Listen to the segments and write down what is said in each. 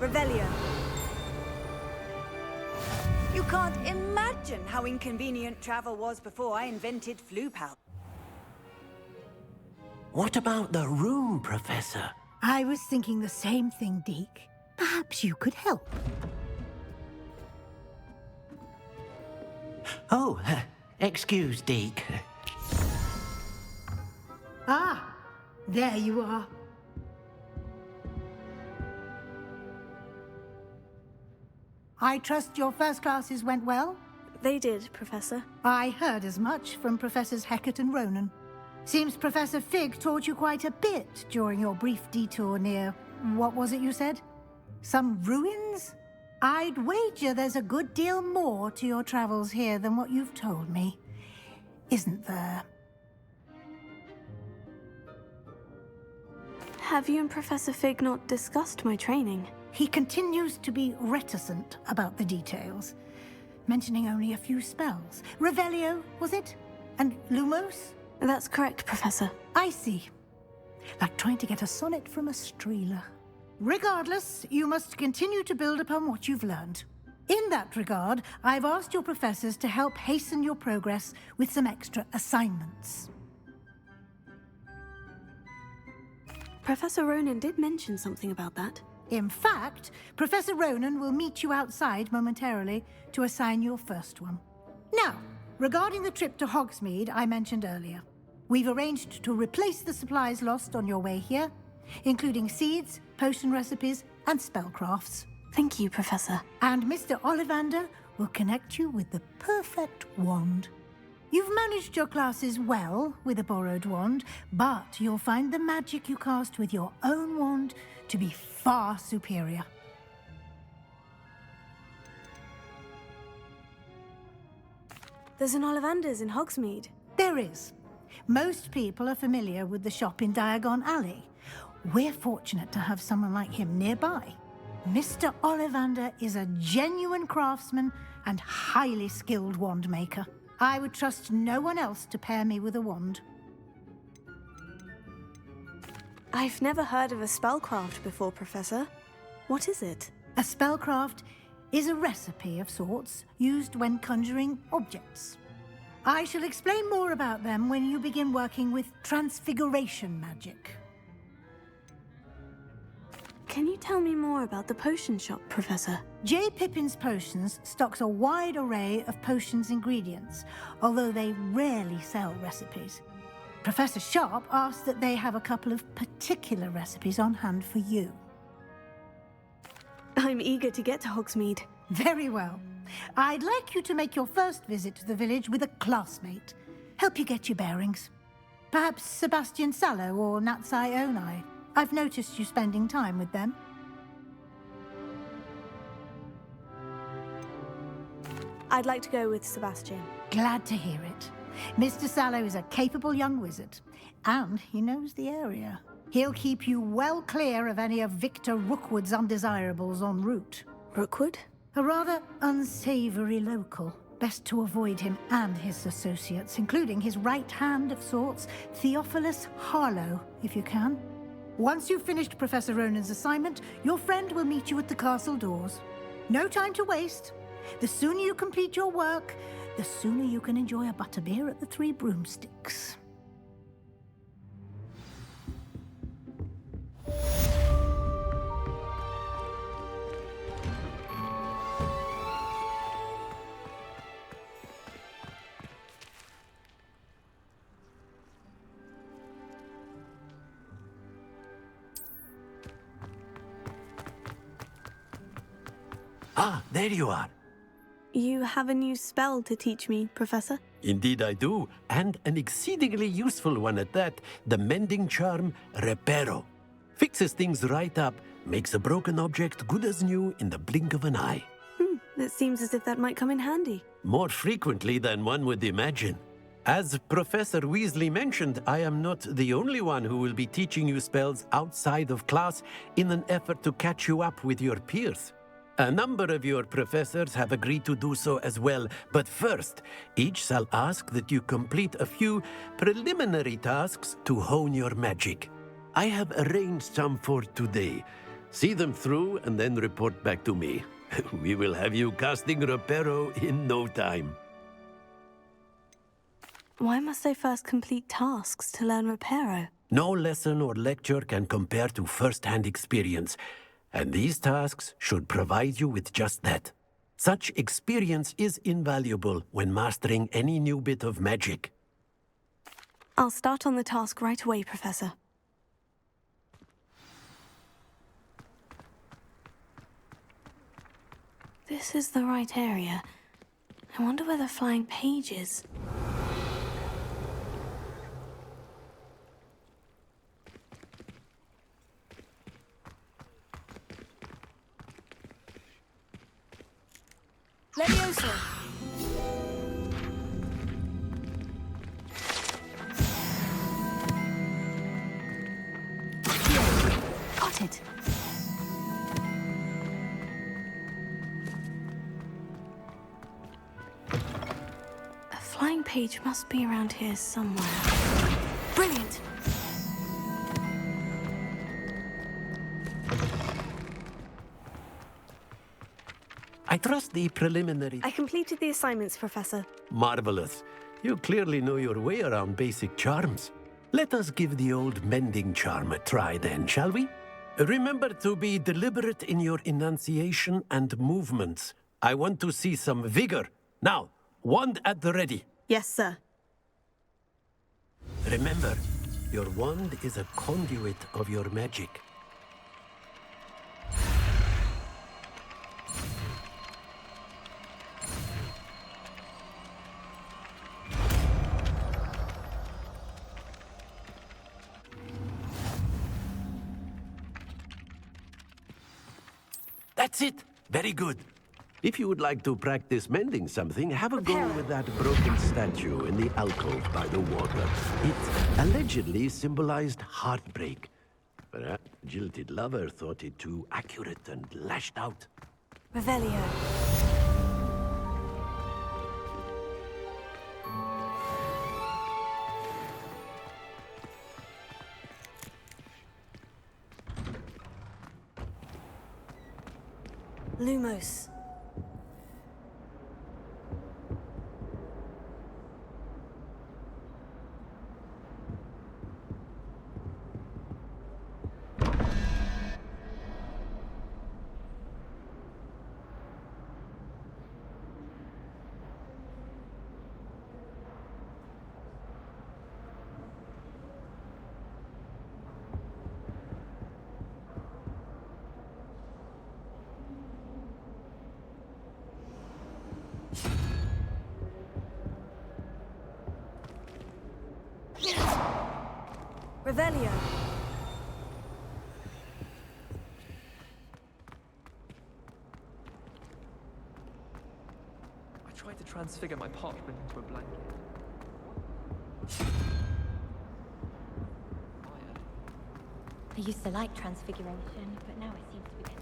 Revelio. You can't imagine how inconvenient travel was before I invented flu-pal. What about the room, Professor? I was thinking the same thing, Deke. Perhaps you could help. Oh, excuse, Deke. Ah, there you are. I trust your first classes went well? They did, Professor. I heard as much from Professors Hecat and Ronan. Seems Professor Fig taught you quite a bit during your brief detour near... what was it you said? Some ruins? I'd wager there's a good deal more to your travels here than what you've told me. Isn't there? Have you and Professor Fig not discussed my training? He continues to be reticent about the details, mentioning only a few spells. Revelio, was it? And Lumos? That's correct, Professor. I see. Like trying to get a sonnet from a streeler. Regardless, you must continue to build upon what you've learned. In that regard, I've asked your professors to help hasten your progress with some extra assignments. Professor Ronan did mention something about that. In fact, Professor Ronan will meet you outside momentarily to assign your first one. Now, regarding the trip to Hogsmeade I mentioned earlier, we've arranged to replace the supplies lost on your way here, including seeds, potion recipes, and spellcrafts. Thank you, Professor. And Mr. Ollivander will connect you with the perfect wand. You've managed your classes well with a borrowed wand, but you'll find the magic you cast with your own wand to be far superior. There's an Ollivander's in Hogsmeade. There is. Most people are familiar with the shop in Diagon Alley. We're fortunate to have someone like him nearby. Mr. Ollivander is a genuine craftsman and highly skilled wand maker. I would trust no one else to pair me with a wand. I've never heard of a spellcraft before, Professor. What is it? A spellcraft is a recipe of sorts used when conjuring objects. I shall explain more about them when you begin working with transfiguration magic. Can you tell me more about the potion shop, Professor? J. Pippin's Potions stocks a wide array of potions ingredients, although they rarely sell recipes. Professor Sharp asks that they have a couple of particular recipes on hand for you. I'm eager to get to Hogsmeade. Very well. I'd like you to make your first visit to the village with a classmate. Help you get your bearings. Perhaps Sebastian Sallow or Natsai Onai. I've noticed you spending time with them. I'd like to go with Sebastian. Glad to hear it. Mr. Sallow is a capable young wizard, and he knows the area. He'll keep you well clear of any of Victor Rookwood's undesirables en route. Rookwood? A rather unsavory local. Best to avoid him and his associates, including his right hand of sorts, Theophilus Harlow, if you can. Once you've finished Professor Ronan's assignment, your friend will meet you at the castle doors. No time to waste. The sooner you complete your work, the sooner you can enjoy a butterbeer at the Three Broomsticks. Ah, there you are. You have a new spell to teach me, Professor? Indeed I do, and an exceedingly useful one at that, the mending charm Reparo. Fixes things right up, makes a broken object good as new in the blink of an eye. It seems as if that might come in handy. More frequently than one would imagine. As Professor Weasley mentioned, I am not the only one who will be teaching you spells outside of class in an effort to catch you up with your peers. A number of your professors have agreed to do so as well, but first, each shall ask that you complete a few preliminary tasks to hone your magic. I have arranged some for today. See them through and then report back to me. We will have you casting Reparo in no time. Why must I first complete tasks to learn Reparo? No lesson or lecture can compare to first-hand experience, and these tasks should provide you with just that. Such experience is invaluable when mastering any new bit of magic. I'll start on the task right away, Professor. This is the right area. I wonder where the flying page is. Leviosa! Got it. A flying page must be around here somewhere. Brilliant! I trust the preliminary... I completed the assignments, Professor. Marvelous. You clearly know your way around basic charms. Let us give the old mending charm a try then, shall we? Remember to be deliberate in your enunciation and movements. I want to see some vigor. Now, wand at the ready. Yes, sir. Remember, your wand is a conduit of your magic. That's it! Very good. If you would like to practice mending something, have a go with that broken statue in the alcove by the water. It allegedly symbolized heartbreak. Perhaps a jilted lover thought it too accurate and lashed out. Revelio. Lumos. Revelio. I tried to transfigure my parchment into a blanket. I used to like transfiguration, but now it seems to be getting...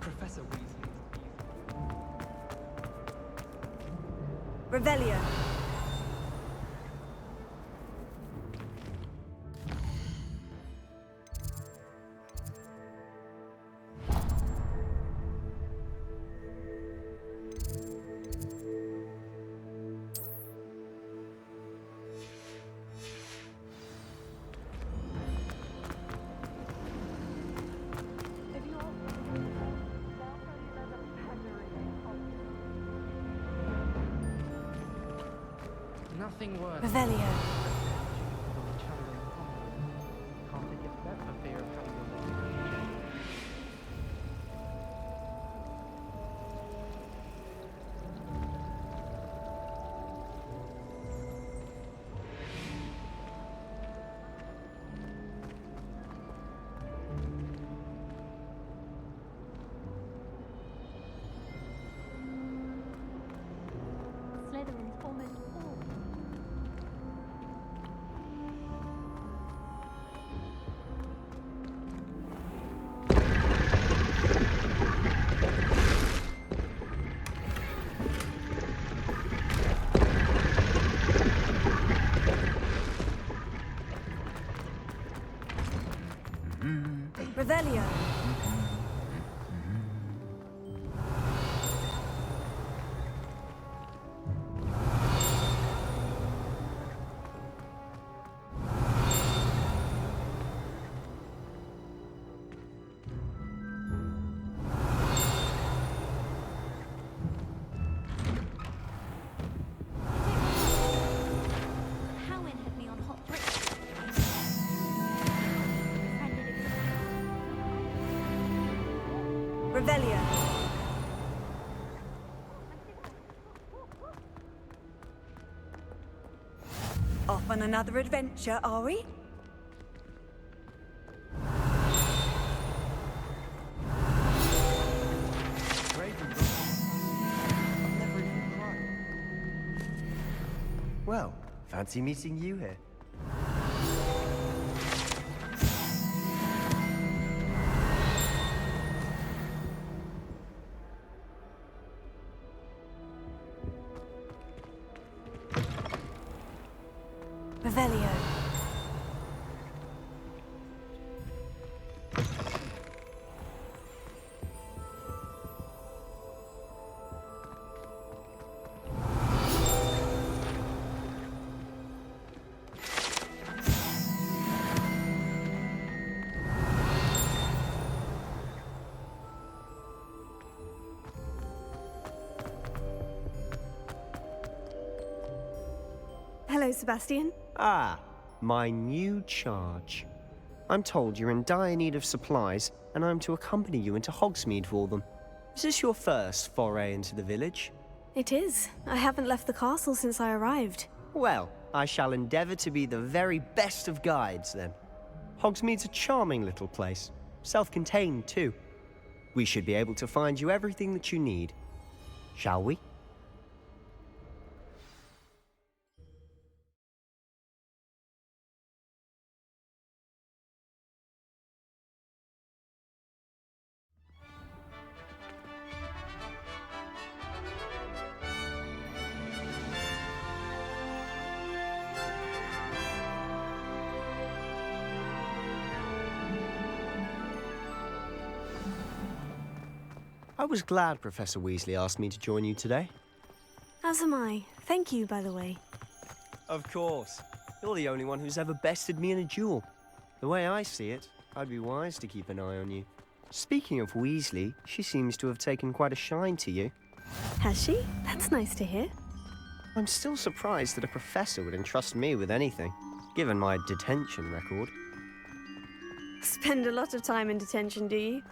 Professor Weasley. Revelio. Nothing worse. Revelio. Can't take it back for fear of having your legs change. Slytherin's almost all. Revelio. Howen had me on hot bricks. Revelio. Off on another adventure, are we? Well, fancy meeting you here. Revelio. Hello, Sebastian. Ah, my new charge. I'm told you're in dire need of supplies, and I'm to accompany you into Hogsmeade for them. Is this your first foray into the village? It is. I haven't left the castle since I arrived. Well, I shall endeavour to be the very best of guides, then. Hogsmeade's a charming little place. Self-contained, too. We should be able to find you everything that you need. Shall we? I was glad Professor Weasley asked me to join you today. As am I. Thank you, by the way. Of course. You're the only one who's ever bested me in a duel. The way I see it, I'd be wise to keep an eye on you. Speaking of Weasley, she seems to have taken quite a shine to you. Has she? That's nice to hear. I'm still surprised that a professor would entrust me with anything, given my detention record. Spend a lot of time in detention, do you?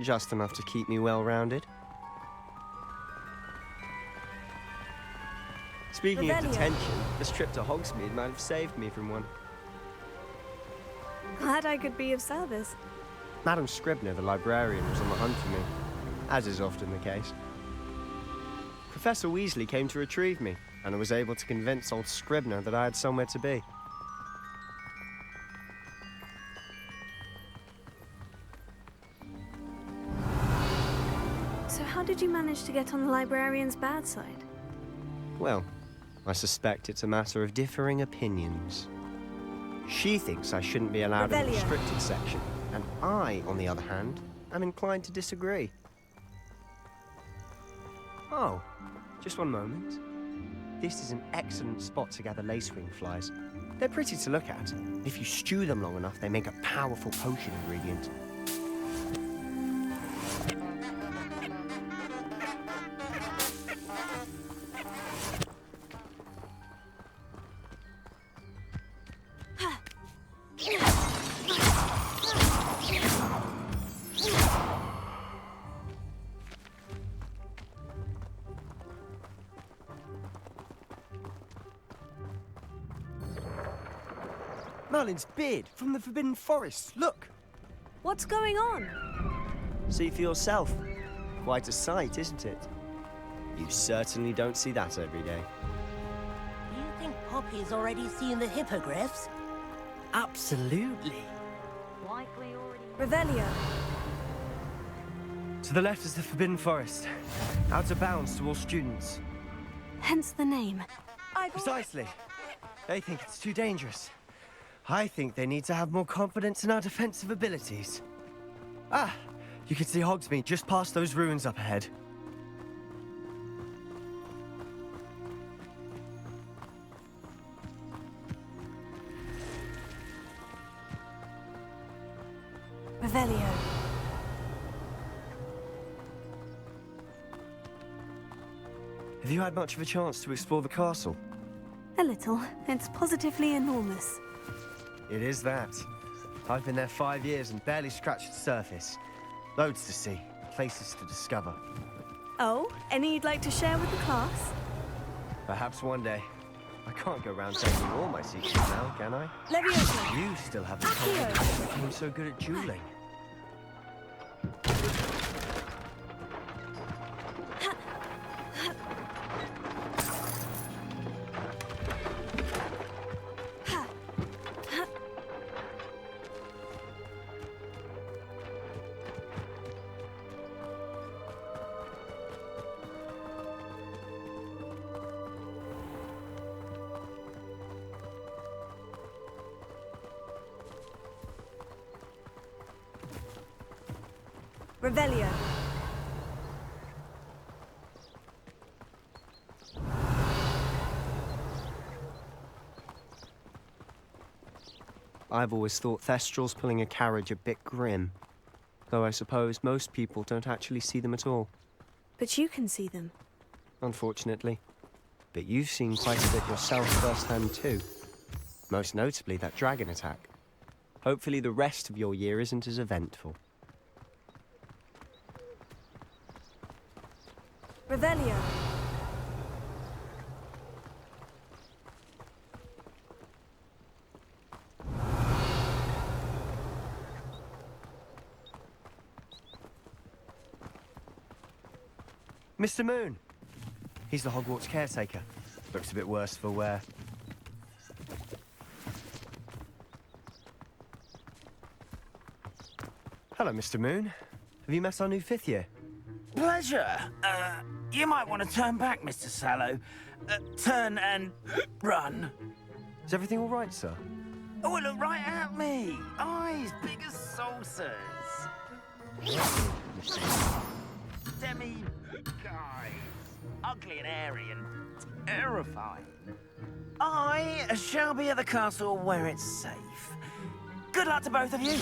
Just enough to keep me well-rounded. Speaking of Revelio. detention, this trip to Hogsmeade might have saved me from one. Glad I could be of service. Madam Scribner, the librarian, was on the hunt for me, as is often the case. Professor Weasley came to retrieve me, and I was able to convince old Scribner that I had somewhere to be. So how did you manage to get on the librarian's bad side? Well, I suspect it's a matter of differing opinions. She thinks I shouldn't be allowed in the Revelio. restricted section, and I, on the other hand, am inclined to disagree. Oh, just one moment. This is an excellent spot to gather lacewing flies. They're pretty to look at. If you stew them long enough, they make a powerful potion ingredient. Merlin's beard from the Forbidden Forest. Look! What's going on? See for yourself. Quite a sight, isn't it? You certainly don't see that every day. Do you think Poppy's already seen the hippogriffs? Absolutely. Likely already. Revelio. To the left is the Forbidden Forest. Out of bounds to all students. Hence the name. Precisely. They think it's too dangerous. I think they need to have more confidence in our defensive abilities. Ah, you can see Hogsmeade just past those ruins up ahead. Revelio. Have you had much of a chance to explore the castle? A little. It's positively enormous. It is that. I've been there 5 years and barely scratched the surface. Loads to see, places to discover. Oh, any you'd like to share with the class? Perhaps one day. I can't go around telling you all my secrets now, can I? Leviosa. You still haven't told me Accio. you became so good at dueling. Revelio. I've always thought Thestrals pulling a carriage a bit grim. Though I suppose most people don't actually see them at all, But you can see them. unfortunately. But you've seen quite a bit yourself firsthand too. Most notably that dragon attack. Hopefully the rest of your year isn't as eventful. Revelio. Mr. Moon! He's the Hogwarts caretaker. Looks a bit worse for wear. Hello, Mr. Moon. Have you met our new 5th year? Pleasure. You might want to turn back, Mr. Sallow. Turn and run. Is everything all right, sir? Oh, look right at me. Eyes big as saucers. Demi guys. Ugly and airy and terrifying. I shall be at the castle where it's safe. Good luck to both of you.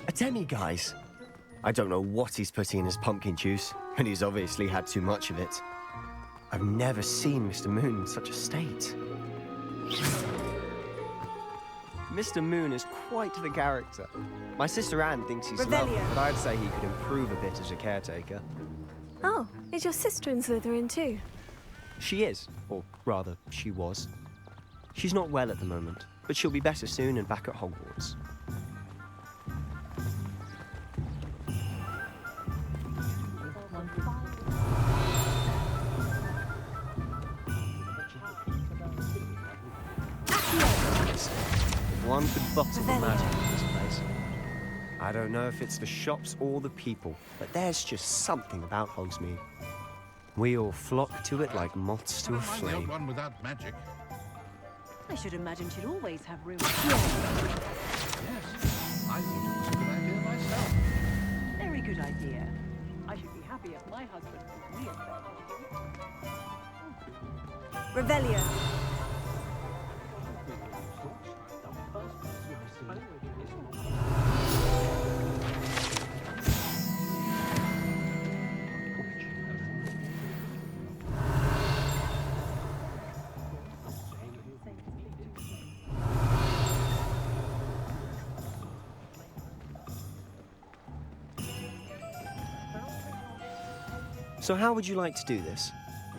A demi, guys. I don't know what he's putting in his pumpkin juice, and he's obviously had too much of it. I've never seen Mr. Moon in such a state. Mr. Moon is quite the character. My sister Anne thinks he's lovely, Revelio. but I'd say he could improve a bit as a caretaker. Oh, is your sister in Slytherin too? She is, or rather, she was. She's not well at the moment, but she'll be better soon and back at Hogwarts. If one could bottle the magic in this place. I don't know if it's the shops or the people, but there's just something about Hogsmeade. We all flock to it like moths to a Mind the old flame. one without magic. I should imagine she'd always have room. Yes, I thought it was a good idea myself. Very good idea. I should be happy if my husband put me in bed. Revelio. So how would you like to do this?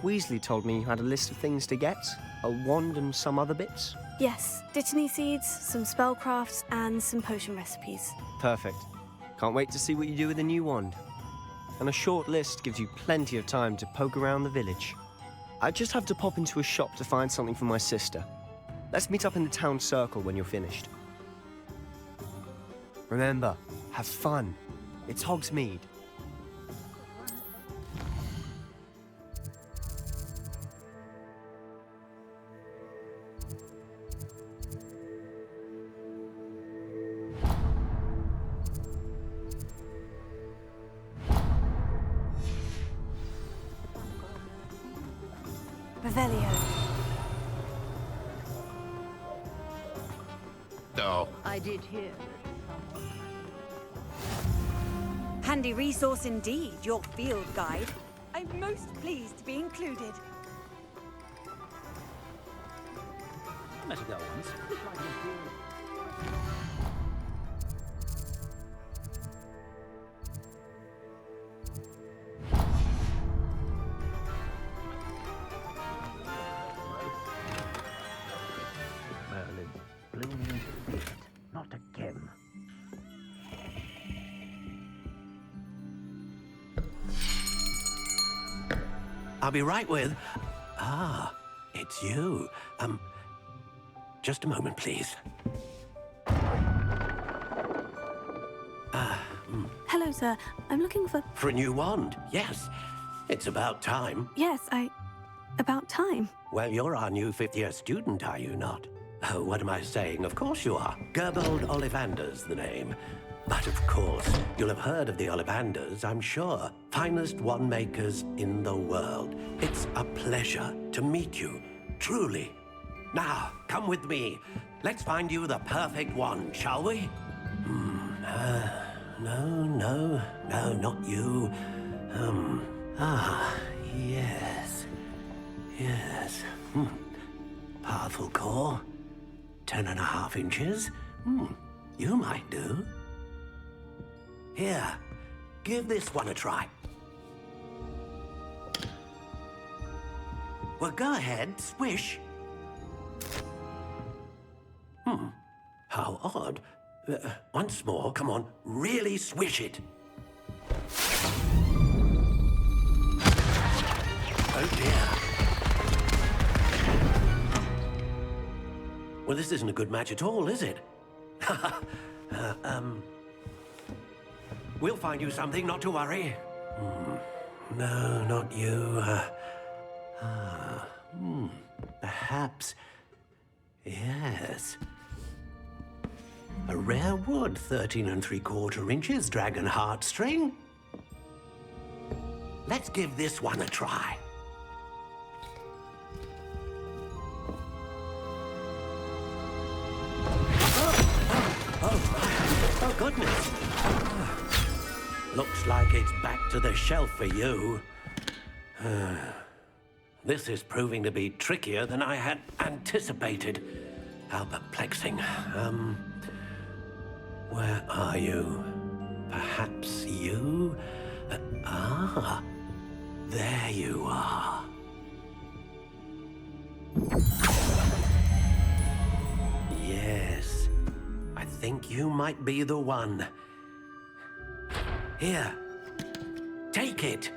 Weasley told me you had a list of things to get, a wand and some other bits. Yes, Dittany seeds, some spellcrafts, and some potion recipes. Perfect. Can't wait to see what you do with the new wand. And a short list gives you plenty of time to poke around the village. I just have to pop into a shop to find something for my sister. Let's meet up in the town circle when you're finished. Remember, have fun. It's Hogsmeade. Revelio. Oh. I did hear. Handy resource indeed, your field guide. I'm most pleased to be included. I met a girl once. Merlin, blooming beard, not again. I'll be right with... Ah, it's you. Just a moment, please. Hello, sir. I'm looking for... For a new wand, yes. It's about time. Yes, about time. Well, you're our new fifth-year student, are you not? Oh, what am I saying? Of course you are. Gerbold Ollivander's the name. But of course, you'll have heard of the Ollivanders, I'm sure. Finest wand makers in the world. It's a pleasure to meet you, truly. Now, come with me. Let's find you the perfect wand, shall we? No, not you. Yes. Yes. Powerful core. 10.5 inches. You might do. Here, give this one a try. Well, go ahead, swish. How odd. Once more, come on, really swish it. Oh dear. Well, this isn't a good match at all, is it? We'll find you something, not to worry. No, not you. Perhaps... Yes. A rare wood, 13 3/4 inches, dragon heartstring. Let's give this one a try. Oh, goodness. Looks like it's back to the shelf for you. This is proving to be trickier than I had anticipated. How perplexing. Where are you? Perhaps you? There you are. Yes, I think you might be the one. Here, take it.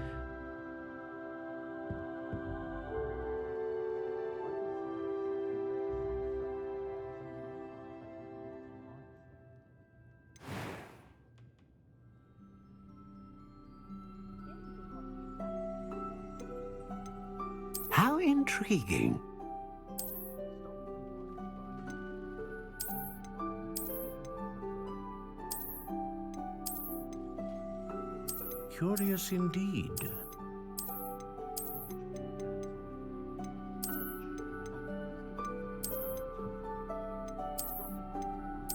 How intriguing. Curious indeed.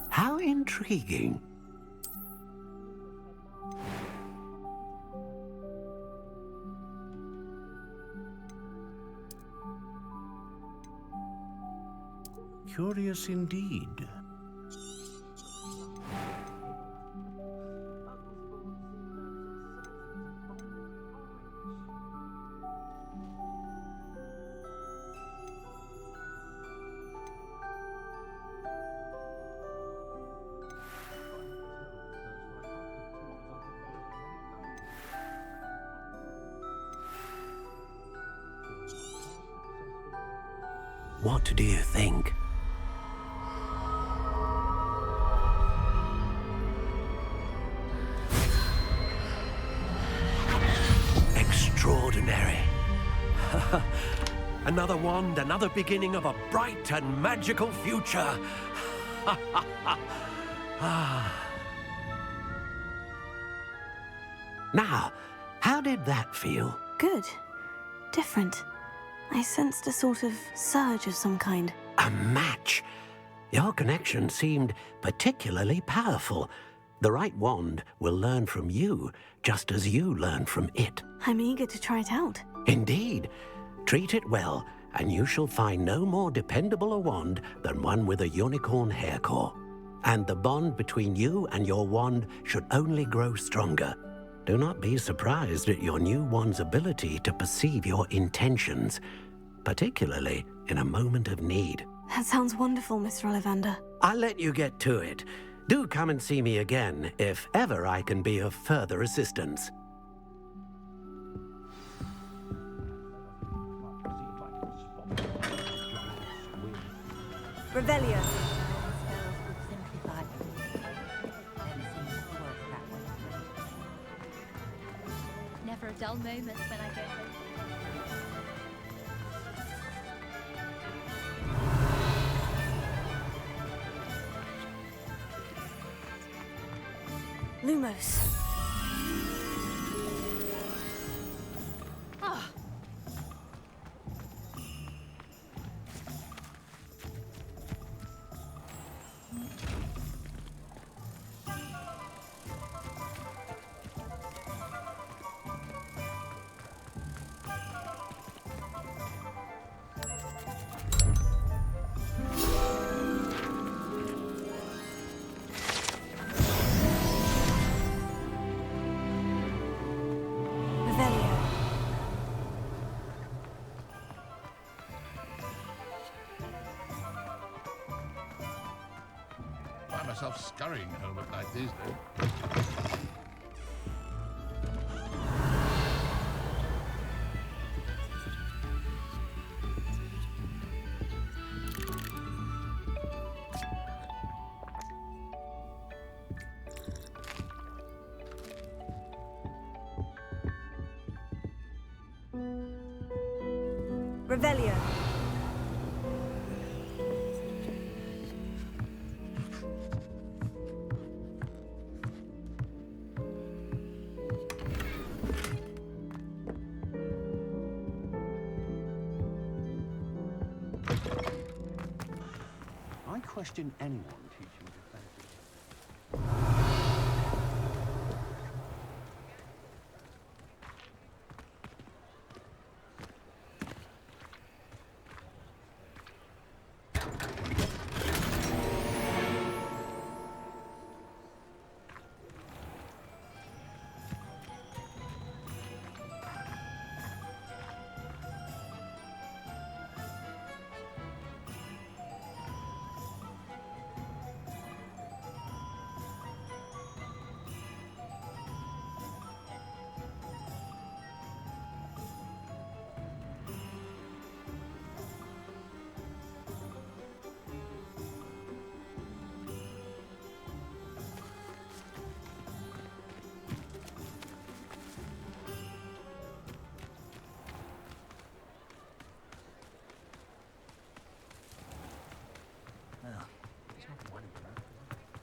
How intriguing. Curious indeed. What do you think? Extraordinary. Another wand, another beginning of a bright and magical future. Now, how did that feel? Good. Different. I sensed a sort of surge of some kind. A match? Your connection seemed particularly powerful. The right wand will learn from you, just as you learn from it. I'm eager to try it out. Indeed. Treat it well, and you shall find no more dependable a wand than one with a unicorn hair core. And the bond between you and your wand should only grow stronger. Do not be surprised at your new wand's ability to perceive your intentions, particularly in a moment of need. That sounds wonderful, Mr. Ollivander. I'll let you get to it. Do come and see me again if ever I can be of further assistance. Revelio. Never a dull moment when I go home. Lumos. Find myself scurrying home at night these days. Revelio. I question anyone teaching defense.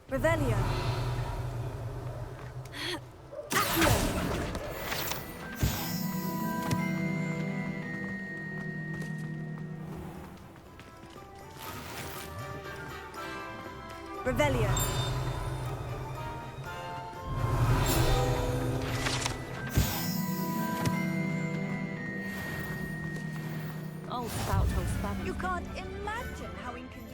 Revelio. Revelio. Old spout, old spanish. You can't imagine how inconvenient.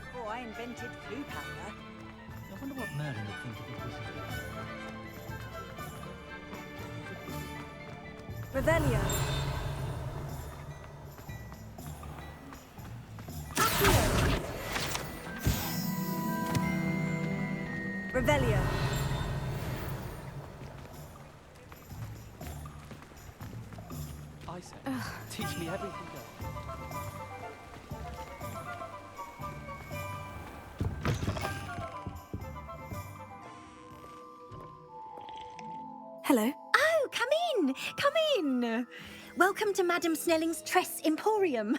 Before I invented flu powder. I wonder what Merlin would think of this business. Revelio. Revelio. I said, teach me everything else. Hello. Oh, come in! Come in! Welcome to Madame Snelling's Tress Emporium.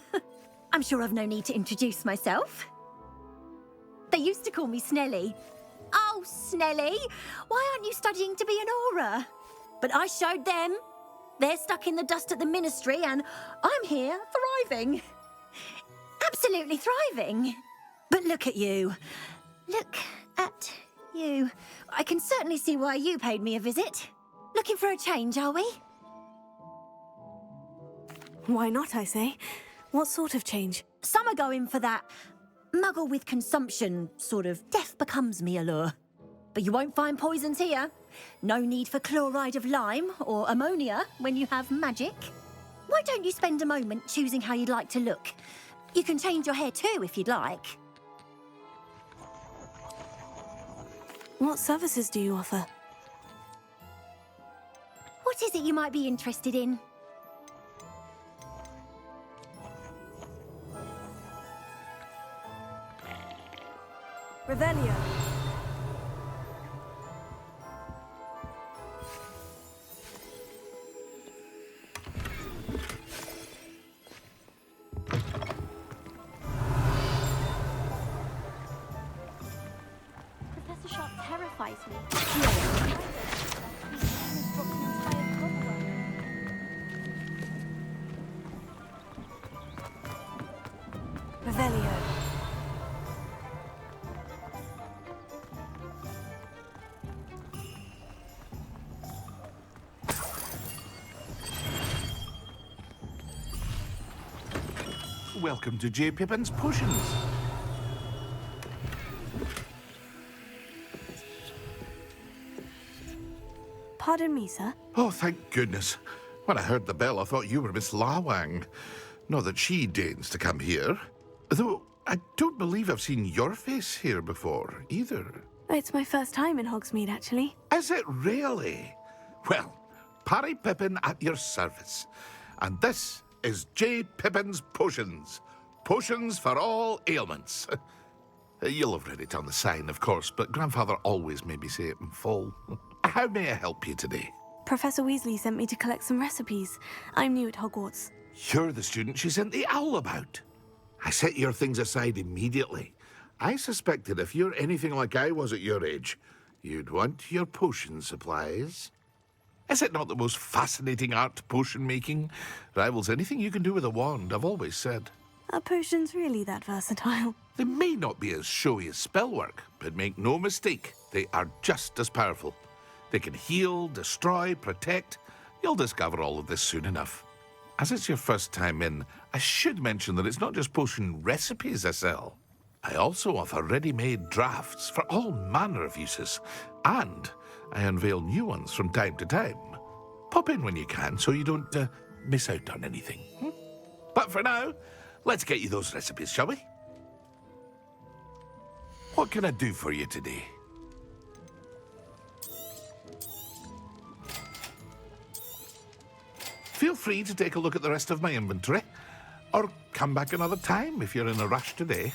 I'm sure I've no need to introduce myself. They used to call me Snelly. Oh, Snelly! Why aren't you studying to be an aura? But I showed them. They're stuck in the dust at the ministry, and I'm here thriving. Absolutely thriving. But look at you. Look at you. I can certainly see why you paid me a visit. Looking for a change, are we? Why not, I say? What sort of change? Some are going for that muggle with consumption, sort of death becomes me allure. But you won't find poisons here. No need for chloride of lime or ammonia when you have magic. Why don't you spend a moment choosing how you'd like to look? You can change your hair too if you'd like. What services do you offer? What is it you might be interested in? Revelio. Professor Sharp terrifies me. Revelio. Welcome to J. Pippin's Potions. Pardon me, sir. Oh, thank goodness. When I heard the bell, I thought you were Miss Lawang. Not that she deigns to come here. Though, I don't believe I've seen your face here before, either. It's my first time in Hogsmeade, actually. Is it really? Well, Parry Pippin at your service. And this is J. Pippin's Potions. Potions for all ailments. You'll have read it on the sign, of course, but Grandfather always made me say it in full. How may I help you today? Professor Weasley sent me to collect some recipes. I'm new at Hogwarts. You're the student she sent the owl about. I set your things aside immediately. I suspected if you're anything like I was at your age, you'd want your potion supplies. Is it not the most fascinating art, potion making? Rivals anything you can do with a wand, I've always said. Are potions really that versatile? They may not be as showy as spellwork, but make no mistake, they are just as powerful. They can heal, destroy, protect. You'll discover all of this soon enough. As it's your first time in, I should mention that it's not just potion recipes I sell. I also offer ready-made drafts for all manner of uses, and I unveil new ones from time to time. Pop in when you can so you don't miss out on anything. But for now, let's get you those recipes, shall we? What can I do for you today? Feel free to take a look at the rest of my inventory, or come back another time if you're in a rush today.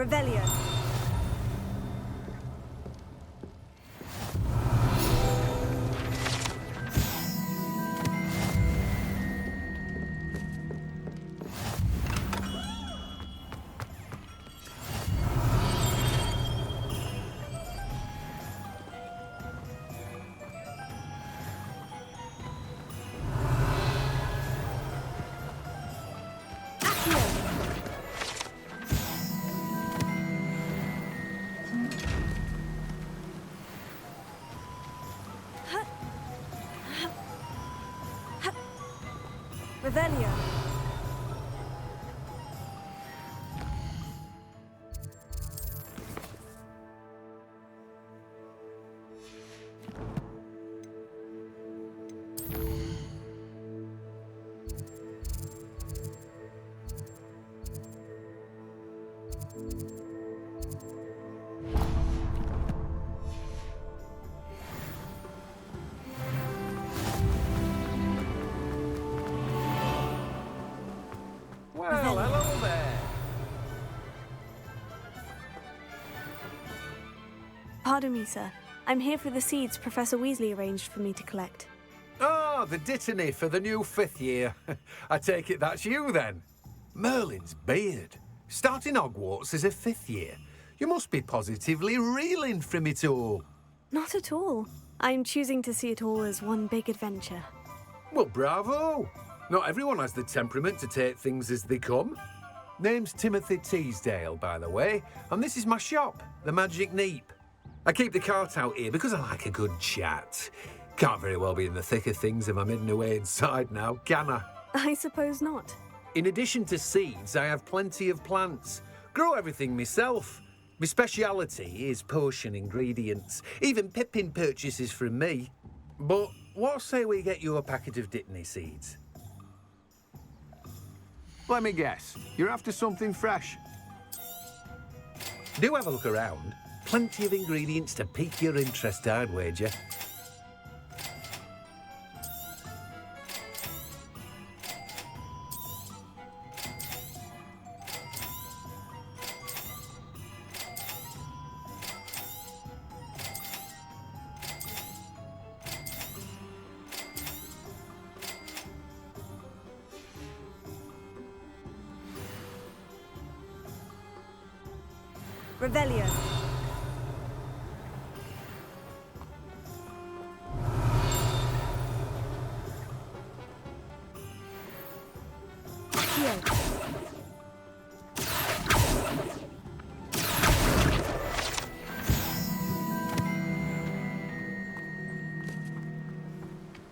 Revelio. Revelio. Well, hello there. Pardon me, sir. I'm here for the seeds Professor Weasley arranged for me to collect. Oh, the dittany for the new 5th year. I take it that's you, then. Merlin's beard. Starting Hogwarts as a 5th year. You must be positively reeling from it all. Not at all. I'm choosing to see it all as one big adventure. Well, bravo. Not everyone has the temperament to take things as they come. Name's Timothy Teasdale, by the way, and this is my shop, the Magic Neep. I keep the cart out here because I like a good chat. Can't very well be in the thick of things if I'm hidden away inside now, can I? I suppose not. In addition to seeds, I have plenty of plants. Grow everything myself. My speciality is potion ingredients. Even Pippin purchases from me. But what say we get you a packet of Dittany seeds? Let me guess. You're after something fresh. Do have a look around. Plenty of ingredients to pique your interest, I'd wager. Revelio.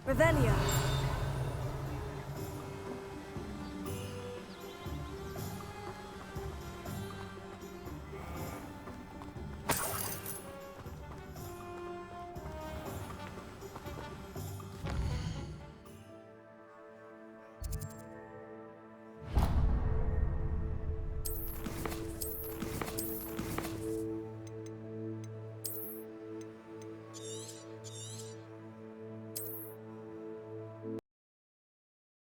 Revelio.